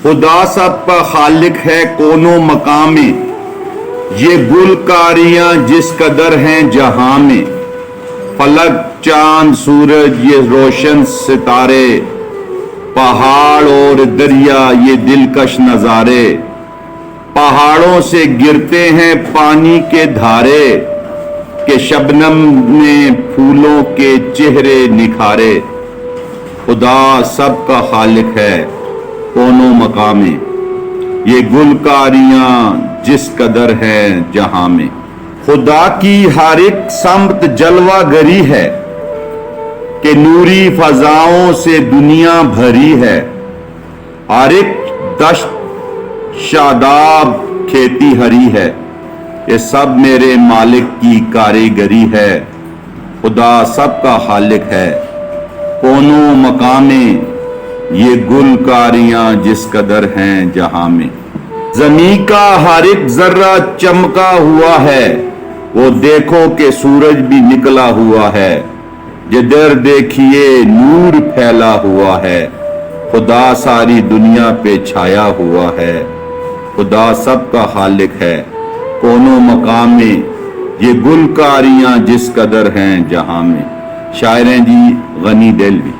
خدا سب کا خالق ہے کونوں مقام میں، یہ گلکاریاں جس قدر ہیں جہاں میں، فلک چاند سورج یہ روشن ستارے، پہاڑ اور دریا یہ دلکش نظارے، پہاڑوں سے گرتے ہیں پانی کے دھارے، کہ شبنم میں پھولوں کے چہرے نکھارے۔ خدا سب کا خالق ہے کونوں مقام میں، یہ گلکاریاں جس قدر ہیں جہاں میں۔ خدا کی ہر ایک سمت جلوہ گری ہے، کہ نوری فضاؤں سے دنیا بھری ہے، ہر ایک دشت شاداب کھیتی ہری ہے، یہ سب میرے مالک کی کاریگری ہے۔ خدا سب کا خالق ہے کونوں مقام میں، یہ گلکاریاں جس قدر ہیں جہاں میں۔ زمین کا ہر ایک ذرہ چمکا ہوا ہے، وہ دیکھو کہ سورج بھی نکلا ہوا ہے، جدھر دیکھیے نور پھیلا ہوا ہے، خدا ساری دنیا پہ چھایا ہوا ہے۔ خدا سب کا خالق ہے کونوں مقام میں، یہ گلکاریاں جس قدر ہیں جہاں میں۔ شاعر ہیں جی غنی دہلوی۔